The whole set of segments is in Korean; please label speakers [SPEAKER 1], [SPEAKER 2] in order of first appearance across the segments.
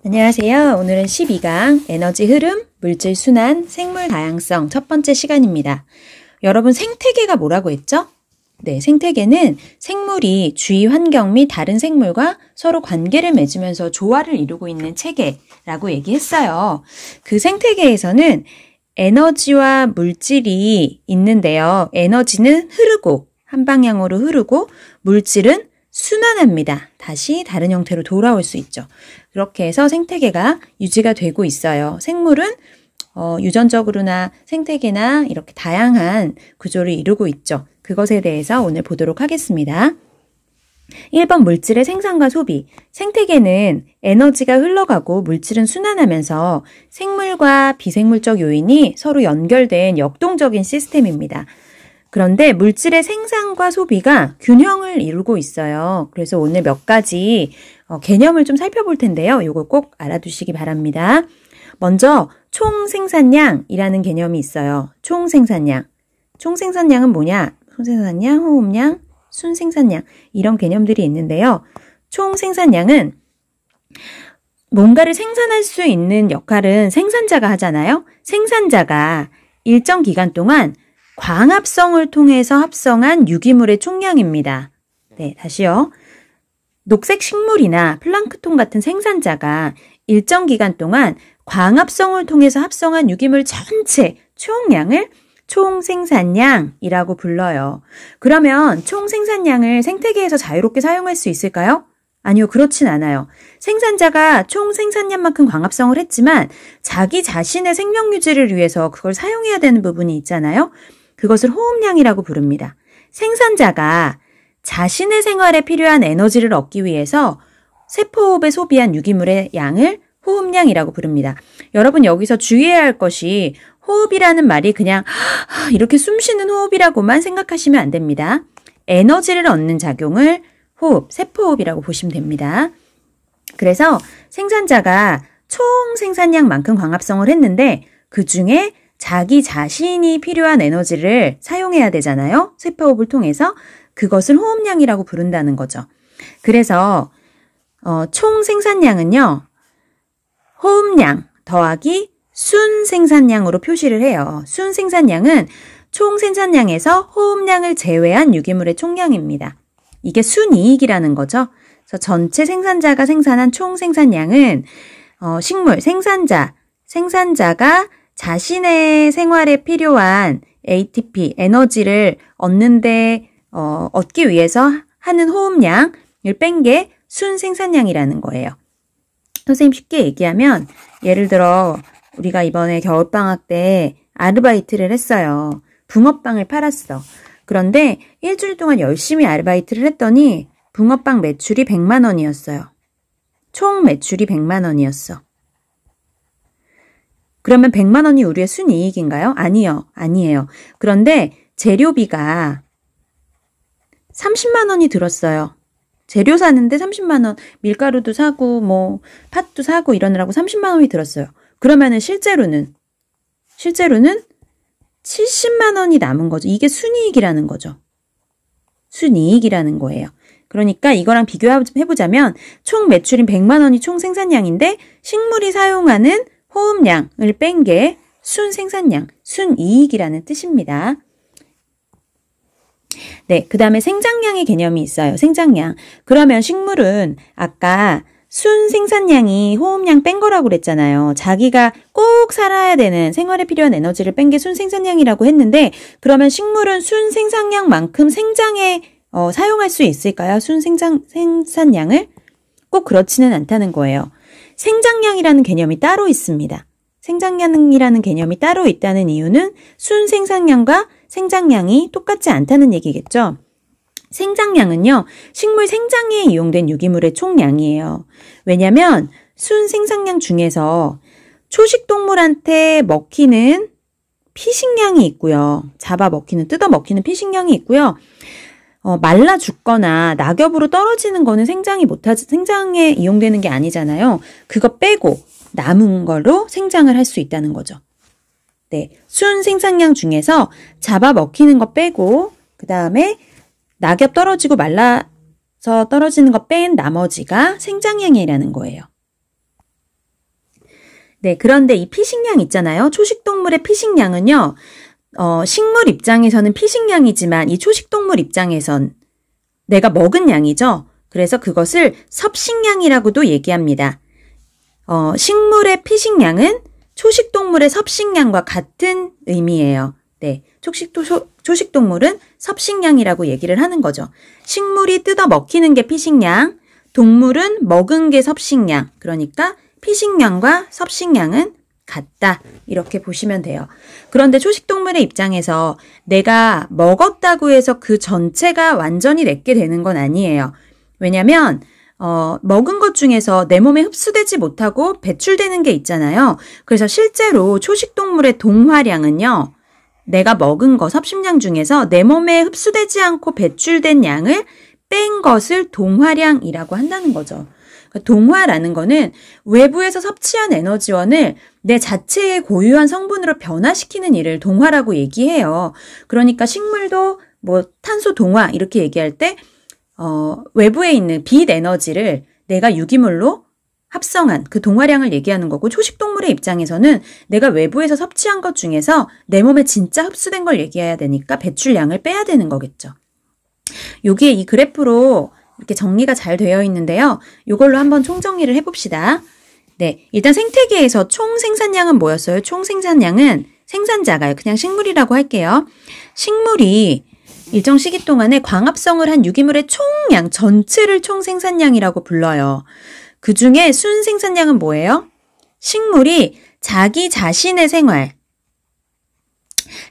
[SPEAKER 1] 안녕하세요. 오늘은 12강 에너지 흐름, 물질 순환, 생물 다양성 첫 번째 시간입니다. 여러분 생태계가 뭐라고 했죠? 네, 생태계는 생물이 주위 환경 및 다른 생물과 서로 관계를 맺으면서 조화를 이루고 있는 체계라고 얘기했어요. 그 생태계에서는 에너지와 물질이 있는데요. 에너지는 흐르고 한 방향으로 흐르고 물질은 순환합니다. 다시 다른 형태로 돌아올 수 있죠. 그렇게 해서 생태계가 유지가 되고 있어요. 생물은 유전적으로나 생태계나 이렇게 다양한 구조를 이루고 있죠. 그것에 대해서 오늘 보도록 하겠습니다. 1번 물질의 생산과 소비. 생태계는 에너지가 흘러가고 물질은 순환하면서 생물과 비생물적 요인이 서로 연결된 역동적인 시스템입니다. 그런데 물질의 생산과 소비가 균형을 이루고 있어요. 그래서 오늘 몇 가지 개념을 좀 살펴볼 텐데요. 이걸 꼭 알아두시기 바랍니다. 먼저 총생산량이라는 개념이 있어요. 총생산량. 총생산량은 뭐냐? 총생산량, 호흡량, 순생산량 이런 개념들이 있는데요. 총생산량은 뭔가를 생산할 수 있는 역할은 생산자가 하잖아요. 생산자가 일정 기간 동안 광합성을 통해서 합성한 유기물의 총량입니다. 네, 다시요. 녹색 식물이나 플랑크톤 같은 생산자가 일정 기간 동안 광합성을 통해서 합성한 유기물 전체 총량을 총생산량이라고 불러요. 그러면 총생산량을 생태계에서 자유롭게 사용할 수 있을까요? 아니요, 그렇진 않아요. 생산자가 총생산량만큼 광합성을 했지만 자기 자신의 생명 유지를 위해서 그걸 사용해야 되는 부분이 있잖아요. 그것을 호흡량이라고 부릅니다. 생산자가 자신의 생활에 필요한 에너지를 얻기 위해서 세포호흡에 소비한 유기물의 양을 호흡량이라고 부릅니다. 여러분 여기서 주의해야 할 것이 호흡이라는 말이 그냥 이렇게 숨 쉬는 호흡이라고만 생각하시면 안 됩니다. 에너지를 얻는 작용을 호흡, 세포호흡이라고 보시면 됩니다. 그래서 생산자가 총 생산량만큼 광합성을 했는데 그 중에 자기 자신이 필요한 에너지를 사용해야 되잖아요. 세포호흡을 통해서 그것을 호흡량이라고 부른다는 거죠. 그래서 총 생산량은요. 호흡량 더하기 순생산량으로 표시를 해요. 순생산량은 총 생산량에서 호흡량을 제외한 유기물의 총량입니다. 이게 순이익이라는 거죠. 그래서 전체 생산자가 생산한 총 생산량은 식물 생산자가 자신의 생활에 필요한 ATP, 에너지를 얻기 위해서 하는 호흡량을 뺀 게 순생산량이라는 거예요. 선생님 쉽게 얘기하면 예를 들어 우리가 이번에 겨울방학 때 아르바이트를 했어요. 붕어빵을 팔았어. 그런데 일주일 동안 열심히 아르바이트를 했더니 붕어빵 매출이 100만 원이었어요. 총 매출이 100만 원이었어. 그러면 100만 원이 우리의 순이익인가요? 아니에요. 그런데 재료비가 30만 원이 들었어요. 재료 사는데 30만 원, 밀가루도 사고 팥도 사고 이러느라고 30만 원이 들었어요. 그러면은 실제로는 70만 원이 남은 거죠. 이게 순이익이라는 거죠. 순이익이라는 거예요. 그러니까 이거랑 비교해보자면 총 매출인 100만 원이 총 생산량인데 식물이 사용하는 호흡량을 뺀 게 순생산량, 순이익이라는 뜻입니다. 네, 그 다음에 생장량의 개념이 있어요. 생장량. 그러면 식물은 아까 순생산량이 호흡량 뺀 거라고 그랬잖아요. 자기가 꼭 살아야 되는 생활에 필요한 에너지를 뺀 게 순생산량이라고 했는데 그러면 식물은 순생산량만큼 생장에 사용할 수 있을까요? 순생산량을? 꼭 그렇지는 않다는 거예요. 생장량이라는 개념이 따로 있습니다. 생장량이라는 개념이 따로 있다는 이유는 순생산량과 생장량이 똑같지 않다는 얘기겠죠. 생장량은요. 식물 생장에 이용된 유기물의 총량이에요. 왜냐하면 순생산량 중에서 초식동물한테 먹히는 피식량이 있고요. 뜯어 먹히는 피식량이 있고요. 말라 죽거나 낙엽으로 떨어지는 거는 생장에 이용되는 게 아니잖아요. 그거 빼고 남은 걸로 생장을 할 수 있다는 거죠. 네, 순생산량 중에서 잡아 먹히는 거 빼고 그 다음에 낙엽 떨어지고 말라서 떨어지는 거 뺀 나머지가 생장량이라는 거예요. 네, 그런데 이 피식량 있잖아요. 초식동물의 피식량은요. 식물 입장에서는 피식량이지만 이 초식동물 입장에선 내가 먹은 양이죠. 그래서 그것을 섭식량이라고도 얘기합니다. 식물의 피식량은 초식동물의 섭식량과 같은 의미예요. 네, 초식동물은 섭식량이라고 얘기를 하는 거죠. 식물이 뜯어 먹히는 게 피식량, 동물은 먹은 게 섭식량. 그러니까 피식량과 섭식량은 같다. 이렇게 보시면 돼요. 그런데 초식동물의 입장에서 내가 먹었다고 해서 그 전체가 완전히 내게 되는 건 아니에요. 왜냐면 먹은 것 중에서 내 몸에 흡수되지 못하고 배출되는 게 있잖아요. 그래서 실제로 초식동물의 동화량은요. 내가 먹은 거 섭식량 중에서 내 몸에 흡수되지 않고 배출된 양을 뺀 것을 동화량이라고 한다는 거죠. 동화라는 거는 외부에서 섭취한 에너지원을 내 자체의 고유한 성분으로 변화시키는 일을 동화라고 얘기해요. 그러니까 식물도 뭐 탄소 동화 이렇게 얘기할 때 외부에 있는 빛 에너지를 내가 유기물로 합성한 그 동화량을 얘기하는 거고 초식동물의 입장에서는 내가 외부에서 섭취한 것 중에서 내 몸에 진짜 흡수된 걸 얘기해야 되니까 배출량을 빼야 되는 거겠죠. 여기에 이 그래프로 이렇게 정리가 잘 되어 있는데요. 이걸로 한번 총정리를 해봅시다. 네, 일단 생태계에서 총 생산량은 뭐였어요? 총 생산량은 생산자가요. 그냥 식물이라고 할게요. 식물이 일정 시기 동안에 광합성을 한 유기물의 총량 전체를 총 생산량이라고 불러요. 그 중에 순 생산량은 뭐예요? 식물이 자기 자신의 생활,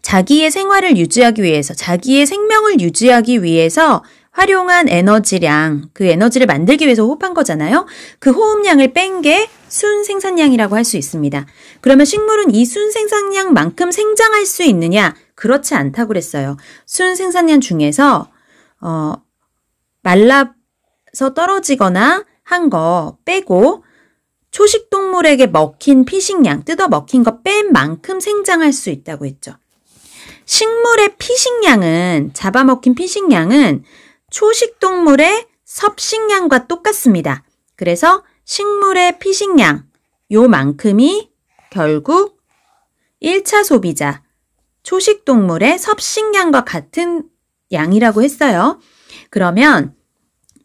[SPEAKER 1] 자기의 생활을 유지하기 위해서, 자기의 생명을 유지하기 위해서 활용한 에너지량, 그 에너지를 만들기 위해서 호흡한 거잖아요. 그 호흡량을 뺀 게 순생산량이라고 할 수 있습니다. 그러면 식물은 이 순생산량만큼 생장할 수 있느냐? 그렇지 않다고 그랬어요. 순생산량 중에서 말라서 떨어지거나 한 거 빼고 초식동물에게 먹힌 피식량, 뜯어 먹힌 거 뺀 만큼 생장할 수 있다고 했죠. 식물의 피식량은, 잡아먹힌 피식량은 초식동물의 섭식량과 똑같습니다. 그래서 식물의 피식량, 요만큼이 결국 1차 소비자, 초식동물의 섭식량과 같은 양이라고 했어요. 그러면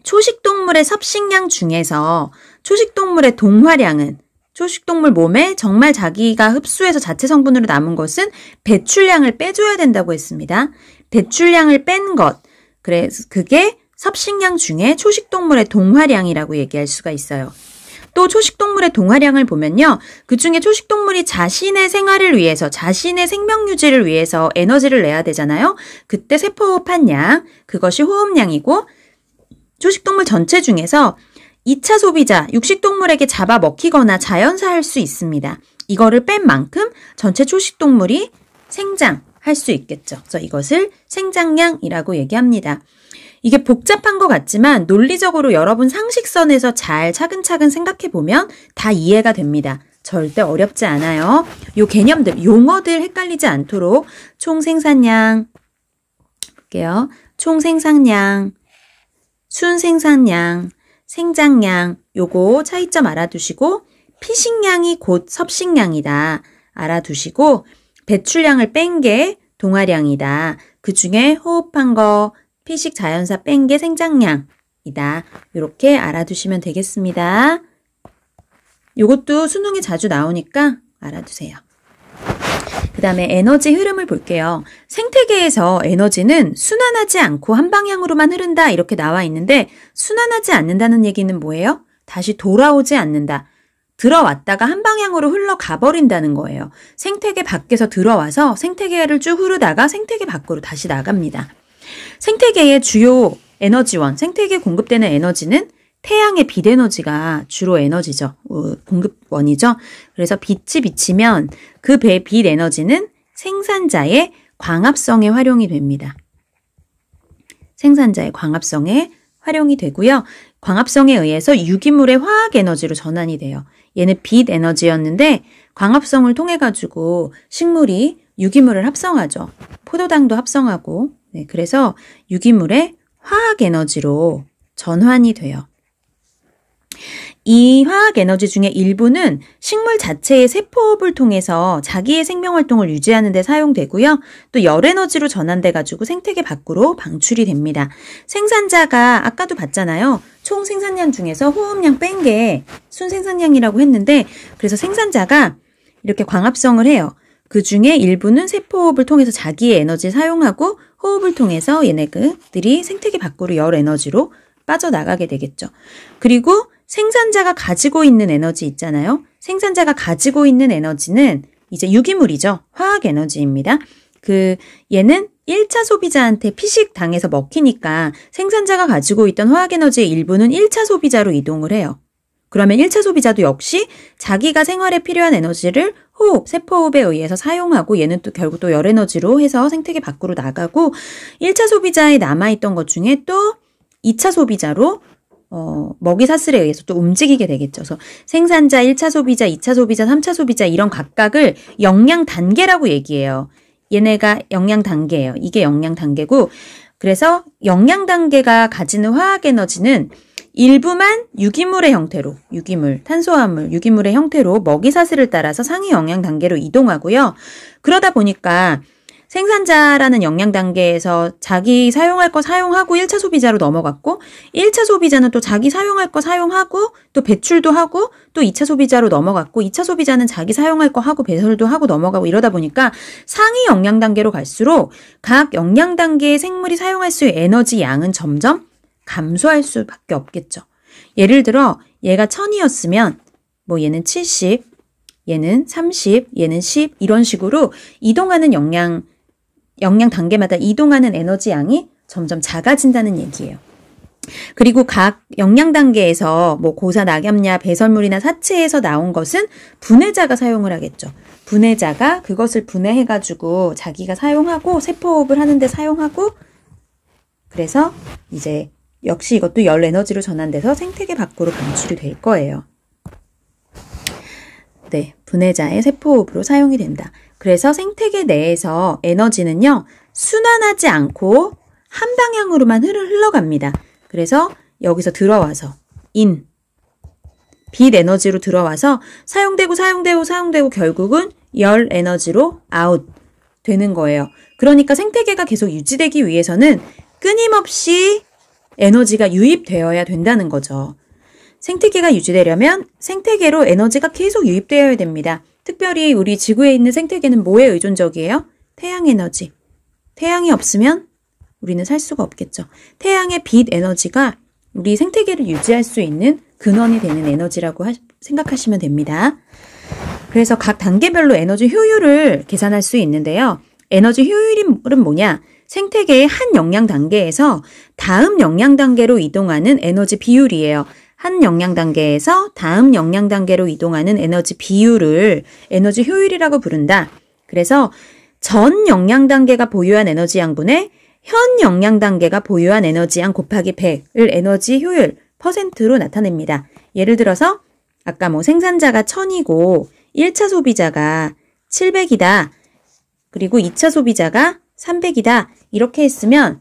[SPEAKER 1] 초식동물의 섭식량 중에서 초식동물의 동화량은 초식동물 몸에 정말 자기가 흡수해서 자체 성분으로 남은 것은 배출량을 빼줘야 된다고 했습니다. 배출량을 뺀 것, 그래서 그게 섭식량 중에 초식동물의 동화량이라고 얘기할 수가 있어요. 또 초식동물의 동화량을 보면요. 그 중에 초식동물이 자신의 생활을 위해서, 자신의 생명 유지를 위해서 에너지를 내야 되잖아요. 그때 세포호흡한 양, 그것이 호흡량이고 초식동물 전체 중에서 2차 소비자, 육식동물에게 잡아 먹히거나 자연사할 수 있습니다. 이거를 뺀 만큼 전체 초식동물이 생장할 수 있겠죠. 그래서 이것을 생장량이라고 얘기합니다. 이게 복잡한 것 같지만 논리적으로 여러분 상식선에서 잘 차근차근 생각해보면 다 이해가 됩니다. 절대 어렵지 않아요. 요 개념들, 용어들 헷갈리지 않도록 총생산량, 볼게요. 총생산량, 순생산량, 생장량, 요거 차이점 알아두시고 피식량이 곧 섭식량이다 알아두시고 배출량을 뺀 게 동화량이다. 그 중에 호흡한 거, 피식 자연사 뺀 게 생장량이다. 이렇게 알아두시면 되겠습니다. 요것도 수능에 자주 나오니까 알아두세요. 그 다음에 에너지 흐름을 볼게요. 생태계에서 에너지는 순환하지 않고 한 방향으로만 흐른다 이렇게 나와 있는데 순환하지 않는다는 얘기는 뭐예요? 다시 돌아오지 않는다. 들어왔다가 한 방향으로 흘러가 버린다는 거예요. 생태계 밖에서 들어와서 생태계를 쭉 흐르다가 생태계 밖으로 다시 나갑니다. 생태계의 주요 에너지원, 생태계에 공급되는 에너지는 태양의 빛 에너지가 주로 에너지죠. 공급원이죠. 그래서 빛이 비치면 그 빛 에너지는 생산자의 광합성에 활용이 됩니다. 생산자의 광합성에 활용이 되고요. 광합성에 의해서 유기물의 화학 에너지로 전환이 돼요. 얘는 빛 에너지였는데 광합성을 통해 가지고 식물이 유기물을 합성하죠. 포도당도 합성하고 네, 그래서 유기물의 화학 에너지로 전환이 돼요. 이 화학 에너지 중에 일부는 식물 자체의 세포업을 통해서 자기의 생명활동을 유지하는 데 사용되고요. 또 열에너지로 전환돼 가지고 생태계 밖으로 방출이 됩니다. 생산자가 아까도 봤잖아요. 총 생산량 중에서 호흡량 뺀 게 순생산량이라고 했는데 그래서 생산자가 이렇게 광합성을 해요. 그 중에 일부는 세포호흡을 통해서 자기의 에너지를 사용하고 호흡을 통해서 얘네들이 생태계 밖으로 열 에너지로 빠져나가게 되겠죠. 그리고 생산자가 가지고 있는 에너지 있잖아요. 생산자가 가지고 있는 에너지는 이제 유기물이죠. 화학 에너지입니다. 얘는 1차 소비자한테 피식 당해서 먹히니까 생산자가 가지고 있던 화학 에너지의 일부는 1차 소비자로 이동을 해요. 그러면 1차 소비자도 역시 자기가 생활에 필요한 에너지를 세포호흡에 의해서 사용하고 얘는 또 결국 또 열에너지로 해서 생태계 밖으로 나가고 1차 소비자에 남아있던 것 중에 또 2차 소비자로 먹이 사슬에 의해서 또 움직이게 되겠죠. 그래서 생산자, 1차 소비자, 2차 소비자, 3차 소비자 이런 각각을 영양 단계라고 얘기해요. 얘네가 영양 단계예요. 이게 영양 단계고 그래서 영양 단계가 가지는 화학 에너지는 일부만 유기물의 형태로, 탄수화물, 유기물의 형태로 먹이 사슬을 따라서 상위 영양 단계로 이동하고요. 그러다 보니까 생산자라는 영양 단계에서 자기 사용할 거 사용하고 1차 소비자로 넘어갔고 1차 소비자는 또 자기 사용할 거 사용하고 또 배출도 하고 또 2차 소비자로 넘어갔고 2차 소비자는 자기 사용할 거 하고 배설도 하고 넘어가고 이러다 보니까 상위 영양 단계로 갈수록 각 영양 단계의 생물이 사용할 수 있는 에너지 양은 점점 감소할 수밖에 없겠죠. 예를 들어 얘가 1000이었으면 뭐 얘는 70, 얘는 30, 얘는 10 이런 식으로 이동하는 영양 단계마다 이동하는 에너지 양이 점점 작아진다는 얘기예요. 그리고 각 영양 단계에서 뭐 고사, 낙엽냐, 배설물이나 사체에서 나온 것은 분해자가 사용을 하겠죠. 분해자가 그것을 분해해가지고 자기가 사용하고 세포호흡을 하는데 사용하고 그래서 이제 역시 이것도 열 에너지로 전환돼서 생태계 밖으로 방출이 될 거예요. 네, 분해자의 세포호흡으로 사용이 된다. 그래서 생태계 내에서 에너지는요, 순환하지 않고 한 방향으로만 흘러갑니다. 그래서 여기서 들어와서 빛 에너지로 들어와서 사용되고 결국은 열 에너지로 아웃 되는 거예요. 그러니까 생태계가 계속 유지되기 위해서는 끊임없이 에너지가 유입되어야 된다는 거죠. 생태계가 유지되려면 생태계로 에너지가 계속 유입되어야 됩니다. 특별히 우리 지구에 있는 생태계는 뭐에 의존적이에요? 태양 에너지. 태양이 없으면 우리는 살 수가 없겠죠. 태양의 빛 에너지가 우리 생태계를 유지할 수 있는 근원이 되는 에너지라고 생각하시면 됩니다. 그래서 각 단계별로 에너지 효율을 계산할 수 있는데요. 에너지 효율은 뭐냐? 생태계의 한 영양 단계에서 다음 영양 단계로 이동하는 에너지 비율이에요. 한 영양 단계에서 다음 영양 단계로 이동하는 에너지 비율을 에너지 효율이라고 부른다. 그래서 전 영양 단계가 보유한 에너지 양분의 현 영양 단계가 보유한 에너지 양 곱하기 100을 에너지 효율 퍼센트로 나타냅니다. 예를 들어서 아까 뭐 생산자가 1000이고 1차 소비자가 700이다. 그리고 2차 소비자가 300이다. 이렇게 했으면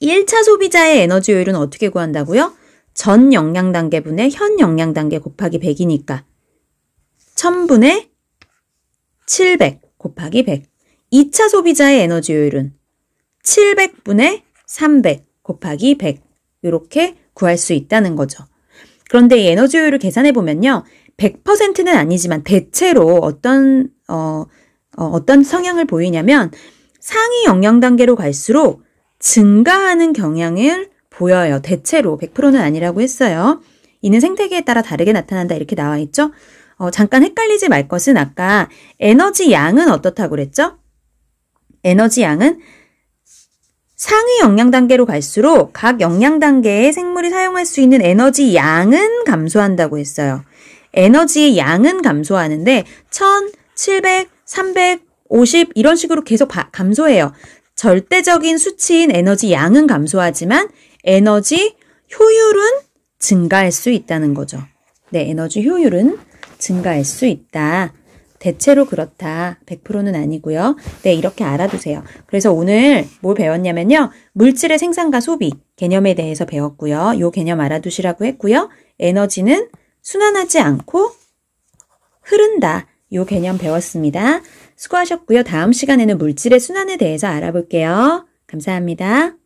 [SPEAKER 1] 1차 소비자의 에너지 효율은 어떻게 구한다고요? 전 영양 단계분의 현 영양 단계 곱하기 100이니까 1000분의 700 곱하기 100. 2차 소비자의 에너지 효율은 700분의 300 곱하기 100 이렇게 구할 수 있다는 거죠. 그런데 이 에너지 효율을 계산해 보면요. 100%는 아니지만 대체로 어떤 성향을 보이냐면 상위 영양 단계로 갈수록 증가하는 경향을 보여요. 대체로 100%는 아니라고 했어요. 이는 생태계에 따라 다르게 나타난다 이렇게 나와 있죠. 잠깐 헷갈리지 말 것은 아까 에너지 양은 어떻다고 그랬죠? 에너지 양은 상위 영양 단계로 갈수록 각 영양 단계의 생물이 사용할 수 있는 에너지 양은 감소한다고 했어요. 에너지의 양은 감소하는데 1000, 700, 350 이런 식으로 계속 감소해요. 절대적인 수치인 에너지 양은 감소하지만 에너지 효율은 증가할 수 있다는 거죠. 네, 에너지 효율은 증가할 수 있다. 대체로 그렇다. 100%는 아니고요. 네, 이렇게 알아두세요. 그래서 오늘 뭘 배웠냐면요. 물질의 생산과 소비 개념에 대해서 배웠고요. 요 개념 알아두시라고 했고요. 에너지는 순환하지 않고 흐른다. 요 개념 배웠습니다. 수고하셨고요. 다음 시간에는 물질의 순환에 대해서 알아볼게요. 감사합니다.